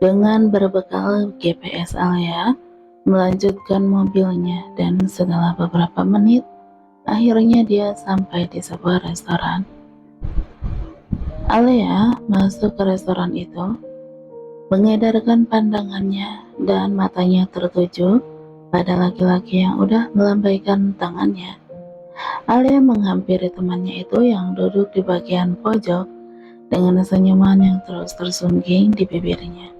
Dengan berbekal GPS, Alia melanjutkan mobilnya dan setelah beberapa menit, akhirnya dia sampai di sebuah restoran. Alia masuk ke restoran itu, mengedarkan pandangannya dan matanya tertuju pada laki-laki yang udah melambaikan tangannya. Alia menghampiri temannya itu yang duduk di bagian pojok dengan senyuman yang terus tersungging di bibirnya.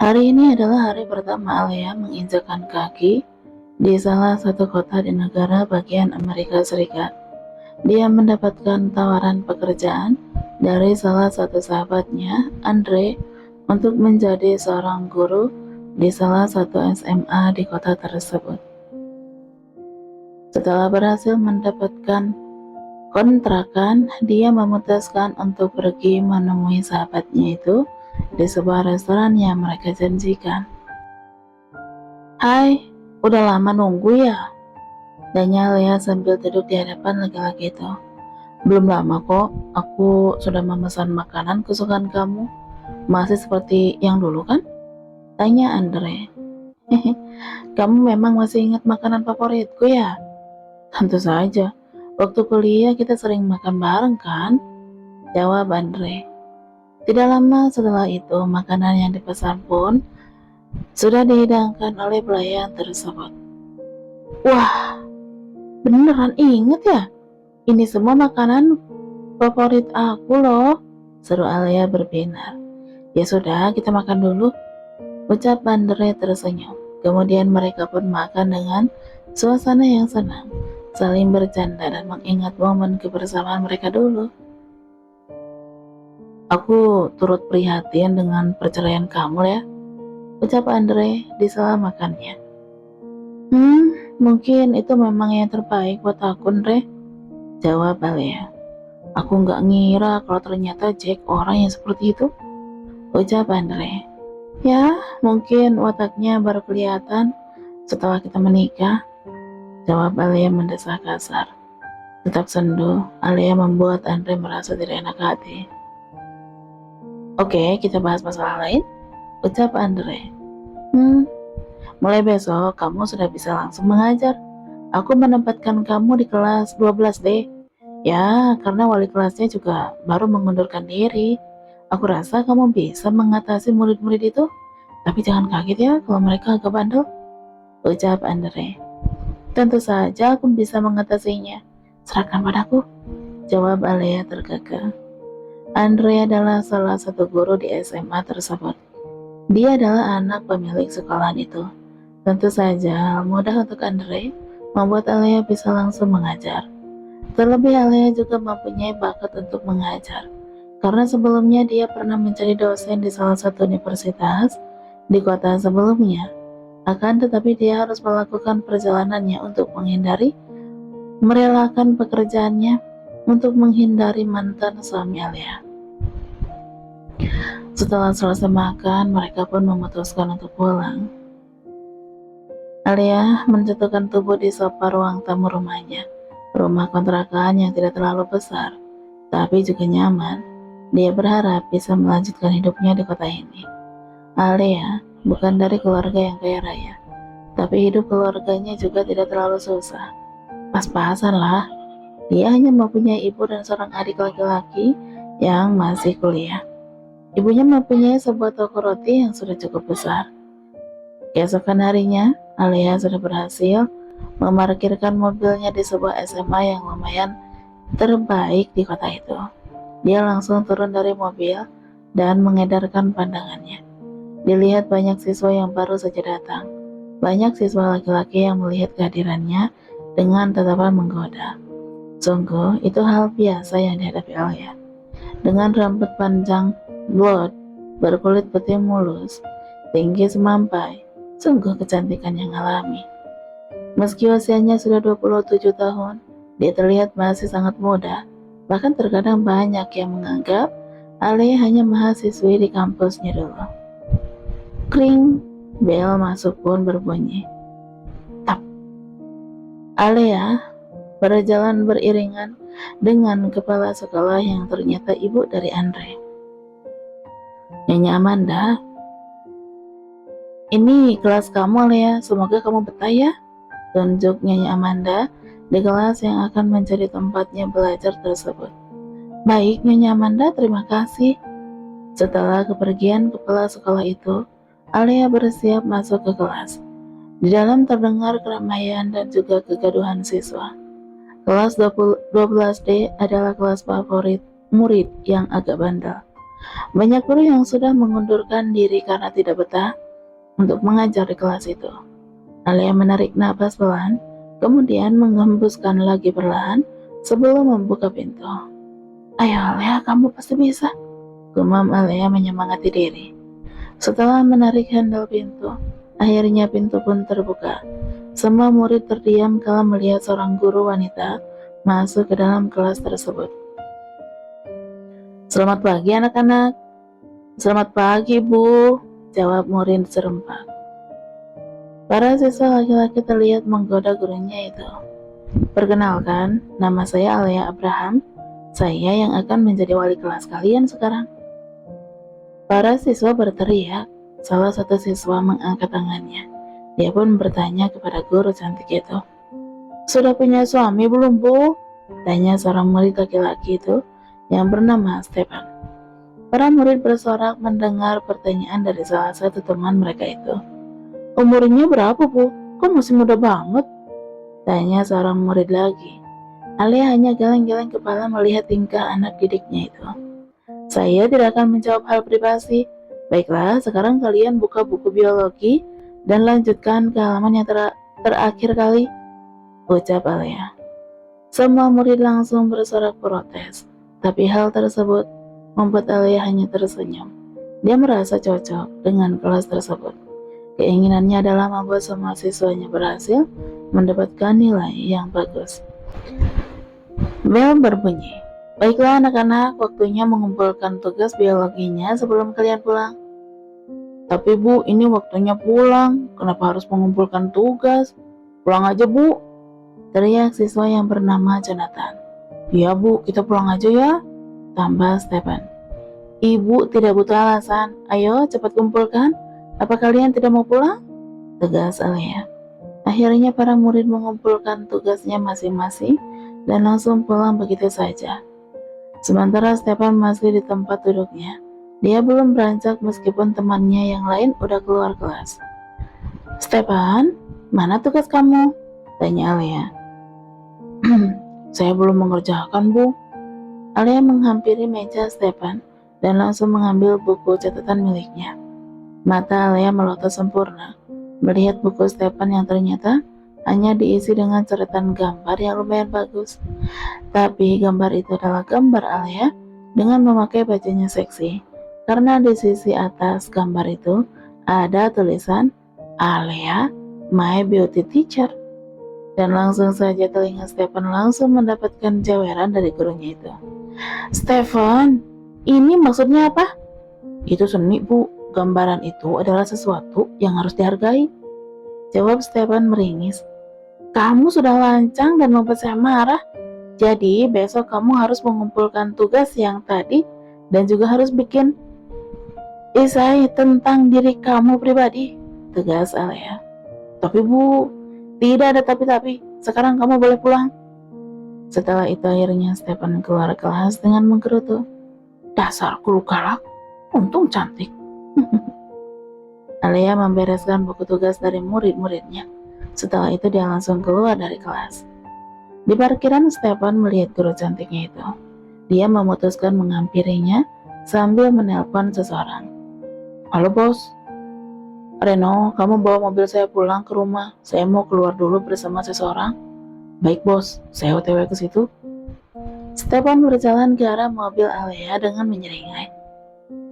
Hari ini adalah hari pertama Alia menginjakkan kaki di salah satu kota di negara bagian Amerika Serikat. Dia mendapatkan tawaran pekerjaan dari salah satu sahabatnya, Andre, untuk menjadi seorang guru di salah satu SMA di kota tersebut. Setelah berhasil mendapatkan kontrakan, dia memutuskan untuk pergi menemui sahabatnya itu di sebuah restoran yang mereka janjikan. "Hai, udah lama nunggu ya?" tanya Lea sambil duduk di hadapan laki-laki itu. "Belum lama kok, aku sudah memesan makanan kesukaan kamu. Masih seperti yang dulu kan?" tanya Andre. "Kamu memang masih ingat makanan favoritku ya?" "Tentu saja, waktu kuliah kita sering makan bareng kan?" jawab Andre. Tidak lama setelah itu, makanan yang dipesan pun sudah dihidangkan oleh pelayan tersebut. "Wah, beneran inget ya? Ini semua makanan favorit aku loh," seru Alia berbinar. "Ya sudah, kita makan dulu," ucap Andre tersenyum. Kemudian mereka pun makan dengan suasana yang senang, saling bercanda dan mengingat momen kebersamaan mereka dulu. "Aku turut prihatin dengan perceraian kamu ya," ucap Andre di sela makannya. Mungkin itu memang yang terbaik buat aku, Andre," jawab Alia. "Aku nggak ngira kalau ternyata Jack orang yang seperti itu," ucap Andre. "Ya, mungkin wataknya baru kelihatan setelah kita menikah," jawab Alia mendesah kasar. Tetap sendu, Alia membuat Andre merasa tidak enak hati. "Oke, kita bahas masalah lain," ucap Andre. Mulai besok kamu sudah bisa langsung mengajar. Aku menempatkan kamu di kelas 12D. Ya, karena wali kelasnya juga baru mengundurkan diri. Aku rasa kamu bisa mengatasi murid-murid itu. Tapi jangan kaget ya kalau mereka agak bandel," ucap Andre. "Tentu saja aku bisa mengatasinya. Serahkan padaku," jawab Alia terkekeh. Andre adalah salah satu guru di SMA tersebut. Dia adalah anak pemilik sekolahan itu. Tentu saja mudah untuk Andre membuat Alia bisa langsung mengajar. Terlebih Alia juga mempunyai bakat untuk mengajar, karena sebelumnya dia pernah menjadi dosen di salah satu universitas di kota sebelumnya. Akan tetapi dia harus melakukan perjalanannya untuk merelakan pekerjaannya untuk menghindari mantan suami Alia. Setelah selesai makan, mereka pun memutuskan untuk pulang. Alia menjatuhkan tubuh di sofa ruang tamu rumahnya. Rumah kontrakan yang tidak terlalu besar, tapi juga nyaman. Dia berharap bisa melanjutkan hidupnya di kota ini. Alia bukan dari keluarga yang kaya raya, tapi hidup keluarganya juga tidak terlalu susah. Pas-pasan lah. Dia hanya mempunyai ibu dan seorang adik laki-laki yang masih kuliah. Ibunya mempunyai sebuah toko roti yang sudah cukup besar. Keesokan harinya, Alia sudah berhasil memarkirkan mobilnya di sebuah SMA yang lumayan terbaik di kota itu. Dia langsung turun dari mobil dan mengedarkan pandangannya. Dilihat banyak siswa yang baru saja datang. Banyak siswa laki-laki yang melihat kehadirannya dengan tatapan menggoda. Sungguh, itu hal biasa yang dihadapi Alia. Dengan rambut panjang blond, berkulit putih mulus, tinggi semampai, sungguh kecantikan yang alami. Meski usianya sudah 27 tahun, dia terlihat masih sangat muda. Bahkan terkadang banyak yang menganggap Alia hanya mahasiswi di kampusnya dulu. Kring, bel masuk pun berbunyi. Tap. Alia berjalan beriringan dengan kepala sekolah yang ternyata ibu dari Andre. "Nyonya Amanda, Ini kelas kamu, Lea. Semoga kamu betah ya. Tunjuk Nyanyi Amanda di kelas yang akan menjadi tempatnya belajar tersebut. Baik, Nyanyi Amanda, terima kasih. Setelah kepergian kepala sekolah itu, Alia bersiap masuk ke kelas. Di dalam terdengar keramaian dan juga kegaduhan siswa. Kelas 12D adalah kelas favorit murid yang agak bandel. Banyak guru yang sudah mengundurkan diri karena tidak betah untuk mengajar di kelas itu. Alia menarik napas pelan, kemudian menghembuskan lagi perlahan sebelum membuka pintu. Ayo Alia, kamu pasti bisa, gumam Alia menyemangati diri. Setelah menarik handle pintu, akhirnya pintu pun terbuka. Semua murid terdiam kala melihat seorang guru wanita masuk ke dalam kelas tersebut. Selamat pagi anak-anak. Selamat pagi Bu, jawab murid serempak. Para siswa laki-laki terlihat menggoda gurunya itu. Perkenalkan, nama saya Alia Abraham. Saya yang akan menjadi wali kelas kalian sekarang. Para siswa berteriak. Salah satu siswa mengangkat tangannya. Dia pun bertanya kepada guru cantik itu. Sudah punya suami belum Bu? Tanya seorang murid laki-laki itu yang bernama Stefan. Para murid bersorak mendengar pertanyaan dari salah satu teman mereka itu. Umurnya berapa Bu? Kok masih muda banget? Tanya seorang murid lagi. Alia hanya geleng-geleng kepala melihat tingkah anak didiknya itu. Saya tidak akan menjawab hal privasi. Baiklah, sekarang kalian buka buku biologi dan lanjutkan ke halaman yang terakhir kali, ucap Alia. Semua murid langsung bersorak protes, tapi hal tersebut membuat Alia hanya tersenyum. Dia merasa cocok dengan kelas tersebut. Keinginannya adalah membuat semua siswanya berhasil mendapatkan nilai yang bagus. Bel berbunyi. Baiklah anak-anak, waktunya mengumpulkan tugas biologinya sebelum kalian pulang. Tapi Bu, ini waktunya pulang. Kenapa harus mengumpulkan tugas? Pulang aja Bu, teriak siswa yang bernama Jonathan. Iya Bu, kita pulang aja ya, tambah Stephen. Ibu tidak butuh alasan. Ayo cepat kumpulkan. Apa kalian tidak mau pulang? Tegas Alia. Akhirnya para murid mengumpulkan tugasnya masing-masing dan langsung pulang begitu saja. Sementara Stefan masih di tempat duduknya. Dia belum beranjak meskipun temannya yang lain udah keluar kelas. Stefan, mana tugas kamu? Tanya Alia. Saya belum mengerjakan, Bu. Alia menghampiri meja Stefan dan langsung mengambil buku catatan miliknya. Mata Alia melotot sempurna melihat buku Stefan yang ternyata hanya diisi dengan coretan gambar yang lumayan bagus. Tapi gambar itu adalah gambar Alia dengan memakai bajunya seksi. Karena di sisi atas gambar itu ada tulisan Alia, my beauty teacher. Dan langsung saja telinga Stefan langsung mendapatkan jawaran dari gurunya itu. Stefan, ini maksudnya apa? Itu seni Bu, gambaran itu adalah sesuatu yang harus dihargai. Jawab Stefan meringis. Kamu sudah lancang dan membuat saya marah. Jadi besok kamu harus mengumpulkan tugas yang tadi dan juga harus bikin esai tentang diri kamu pribadi, tegas Alia. Tapi Bu, tidak ada tapi-tapi. Sekarang kamu boleh pulang. Setelah itu akhirnya Stefan keluar kelas dengan menggerutu. Dasar kulo galak, untung cantik. Alia membereskan buku tugas dari murid-muridnya. Setelah itu dia langsung keluar dari kelas. Di parkiran Stefan melihat guru cantiknya itu. Dia memutuskan menghampirinya sambil menelpon seseorang. Halo bos, Reno, kamu bawa mobil saya pulang ke rumah. Saya mau keluar dulu bersama seseorang. Baik bos, saya OTW ke situ. Stefan berjalan ke arah mobil Alia dengan menyeringai.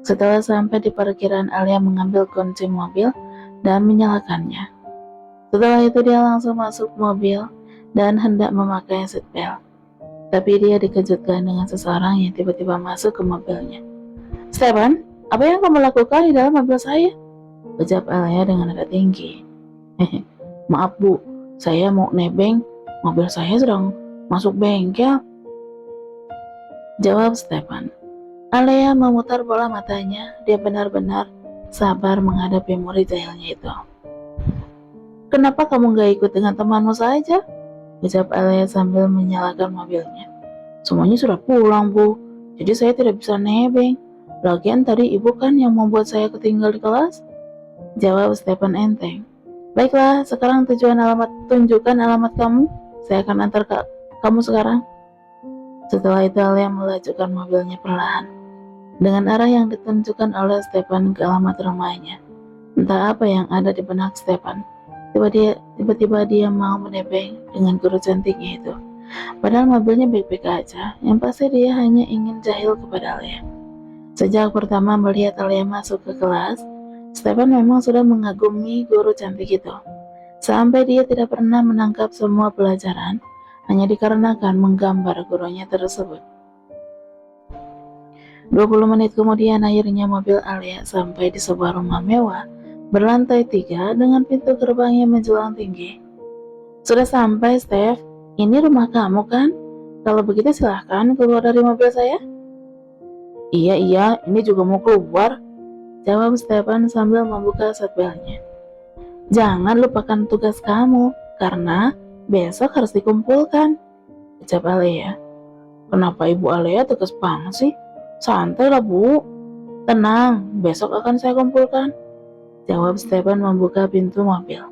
Setelah sampai di parkiran, Alia mengambil kunci mobil dan menyalakannya. Setelah itu dia langsung masuk mobil dan hendak memakai seatbelt. Tapi dia dikejutkan dengan seseorang yang tiba-tiba masuk ke mobilnya. Stefan, apa yang kamu lakukan di dalam mobil saya? Ucap Alia dengan nada tinggi. Maaf Bu, saya mau nebeng. Mobil saya sedang masuk bengkel. Jawab Stefan. Alia memutar bola matanya. Dia benar-benar sabar menghadapi murid jahilnya itu. Kenapa kamu gak ikut dengan temanmu saja? Ucap Alia sambil menyalakan mobilnya. Semuanya sudah pulang, Bu. Jadi saya tidak bisa nebeng. Lagian tadi ibu kan yang membuat saya ketinggal di kelas. Jawab Stephen enteng. Baiklah, sekarang tunjukkan alamat kamu. Saya akan antar kamu sekarang. Setelah itu Alia melajukan mobilnya perlahan dengan arah yang ditunjukkan oleh Stephen ke alamat rumahnya. Entah apa yang ada di benak Stephen. Tiba-tiba dia mau menebeng dengan guru cantiknya itu. Padahal mobilnya baik-baik aja. Yang pasti dia hanya ingin jahil kepada Alia. Sejak pertama melihat Alia masuk ke kelas, Stephen memang sudah mengagumi guru cantik itu. Sampai dia tidak pernah menangkap semua pelajaran hanya dikarenakan menggambar gurunya tersebut. 20 menit kemudian akhirnya mobil Alia sampai di sebuah rumah mewah berlantai 3 dengan pintu gerbangnya menjulang tinggi. Sudah sampai, Steph. Ini rumah kamu kan? Kalau begitu silahkan keluar dari mobil saya. Iya, ini juga mau keluar, jawab Stephen sambil membuka seatbeltnya. Jangan lupakan tugas kamu, karena besok harus dikumpulkan, ucap Alia. Kenapa Ibu Alia tegas banget sih? Santai lah, Bu. Tenang, besok akan saya kumpulkan, jawab Stephen membuka pintu mobil.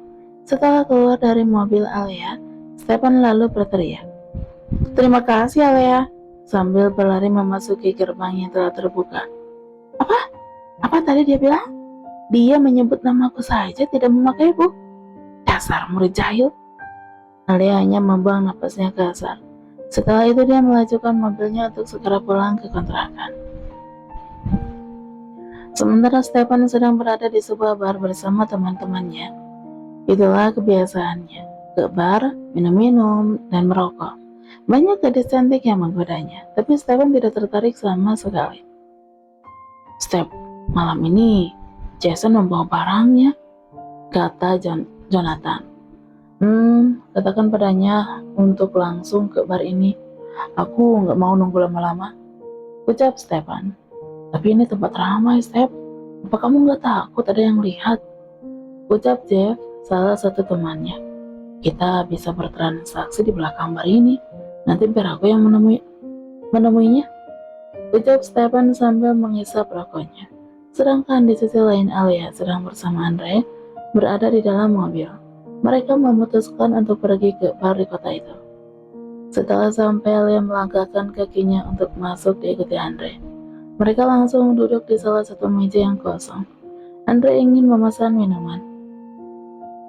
Setelah keluar dari mobil Alia, Stephen lalu berteriak, "Terima kasih Alia," sambil berlari memasuki gerbang yang telah terbuka. Apa? Apa tadi dia bilang? Dia menyebut namaku saja tidak memakai Bu. Dasar murid jahil. Alia hanya membuang napasnya kasar. Setelah itu dia melajukan mobilnya untuk segera pulang ke kontrakan. Sementara Stephen sedang berada di sebuah bar bersama teman-temannya. Itulah kebiasaannya, ke bar, minum-minum, dan merokok. Banyak gadis cantik yang menggodanya, tapi Stephen tidak tertarik sama sekali. Steph, malam ini Jason membawa barangnya, kata Jonathan. Katakan padanya untuk langsung ke bar ini. Aku nggak mau nunggu lama-lama, ucap Stephen. Tapi ini tempat ramai, Steph. Apa kamu nggak takut ada yang lihat? Ucap Jeff, salah satu temannya. Kita bisa bertransaksi di belakang bar ini. Nanti biar aku yang menemuinya. Ucap Stephen sambil menghisap rokoknya. Sedangkan di sisi lain Alia sedang bersama Andre berada di dalam mobil. Mereka memutuskan untuk pergi ke bar di kota itu. Setelah sampai, Alia melangkahkan kakinya untuk masuk diikuti Andre. Mereka langsung duduk di salah satu meja yang kosong. Andre ingin memesan minuman.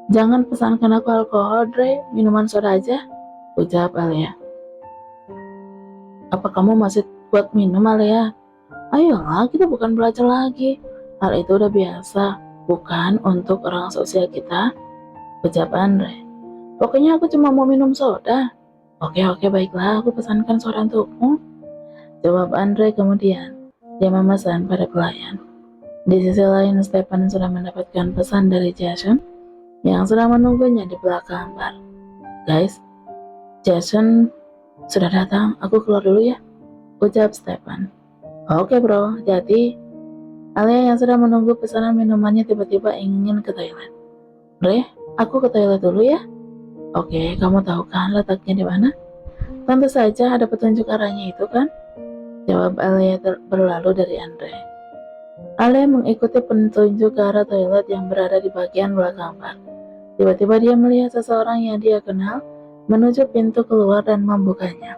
Jangan pesankan aku alkohol, Andre. Minuman soda aja, ucap Alia. Apa kamu masih buat minum, Alia? Ayolah, kita bukan belajar lagi. Hal itu udah biasa, bukan untuk orang sosial kita, ucap Andre. Pokoknya aku cuma mau minum soda. Oke, baiklah, aku pesankan soda untukmu, jawab Andre kemudian. Dia memesan pada pelayan. Di sisi lain, Stephen sudah mendapatkan pesan dari Jason yang sedang menunggunya di belakang bar. Guys, Jason sudah datang, aku keluar dulu ya, ucap Stephen. Oke bro, jadi Alia yang sedang menunggu pesanan minumannya tiba-tiba ingin ke toilet. Bre, aku ke toilet dulu ya. Oke, kamu tahu kan letaknya di mana? Tentu saja ada petunjuk arahnya itu kan? Jawab Alia berlalu dari Andre. Alia mengikuti petunjuk ke arah toilet yang berada di bagian belakang bar. Tiba-tiba dia melihat seseorang yang dia kenal menuju pintu keluar dan membukanya.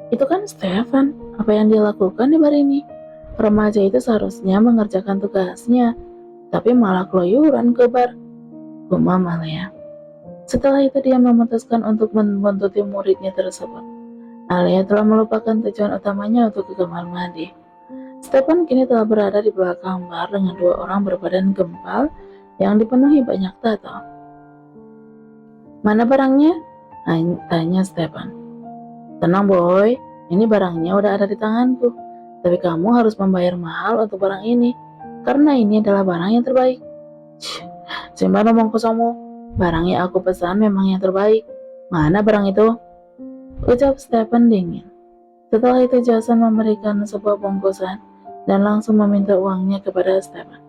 Itu kan Stephen. Apa yang dia lakukan di bar ini? Remaja itu seharusnya mengerjakan tugasnya, tapi malah keluyuran ke bar, gumam Alia. Setelah itu dia memutuskan untuk membuntuti muridnya tersebut. Alia telah melupakan tujuan utamanya untuk ke kamar mandi. Stephen kini telah berada di belakang bar dengan dua orang berbadan gempal yang dipenuhi banyak tato. Mana barangnya? Tanya Stephen. Tenang boy, ini barangnya udah ada di tanganku. Tapi kamu harus membayar mahal untuk barang ini, karena ini adalah barang yang terbaik. Simpan omong kosongmu, barang yang aku pesan memang yang terbaik. Mana barang itu? Ucap Stephen dingin. Setelah itu Jason memberikan sebuah bungkusan dan langsung meminta uangnya kepada Stephen.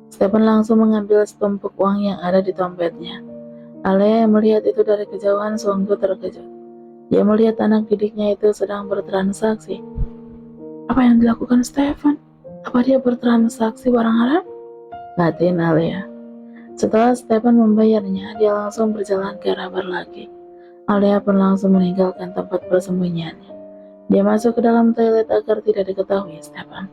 Stephen langsung mengambil setumpuk uang yang ada di dompetnya. Alea yang melihat itu dari kejauhan sungguh terkejut. Dia melihat anak didiknya itu sedang bertransaksi. Apa yang dilakukan Stephen? Apa dia bertransaksi barang haram? Batin Alea. Setelah Stephen membayarnya, dia langsung berjalan ke arah bar lagi. Alea pun langsung meninggalkan tempat persembunyiannya. Dia masuk ke dalam toilet agar tidak diketahui Stephen.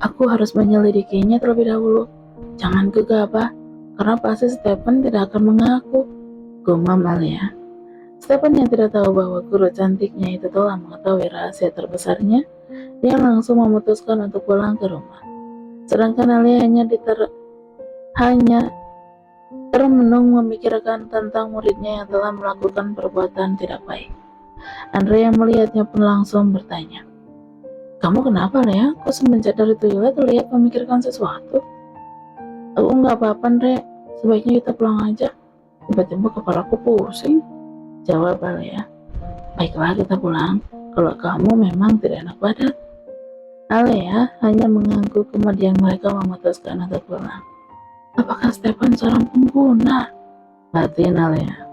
Aku harus menyelidikinya terlebih dahulu. Jangan gegabah, karena pasti Stephen tidak akan mengaku, gumam Alea. Stephen yang tidak tahu bahwa guru cantiknya itu telah mengetahui rahasia terbesarnya, dia langsung memutuskan untuk pulang ke rumah. Sedangkan Alea hanya termenung memikirkan tentang muridnya yang telah melakukan perbuatan tidak baik. Andre yang melihatnya pun langsung bertanya, "Kamu kenapa, Lea? Kok semenjak dari toilet terlihat memikirkan sesuatu?" "Aku nggak apa-apa, Andre. Sebaiknya kita pulang aja. Tiba-tiba kepalaku pusing," jawab Lea. "Baiklah, kita pulang. Kalau kamu memang tidak enak badan." Alea hanya mengangguk, kemudian mereka memutuskan untuk pulang. Apakah Stephen seorang pengguna? Batin Alea.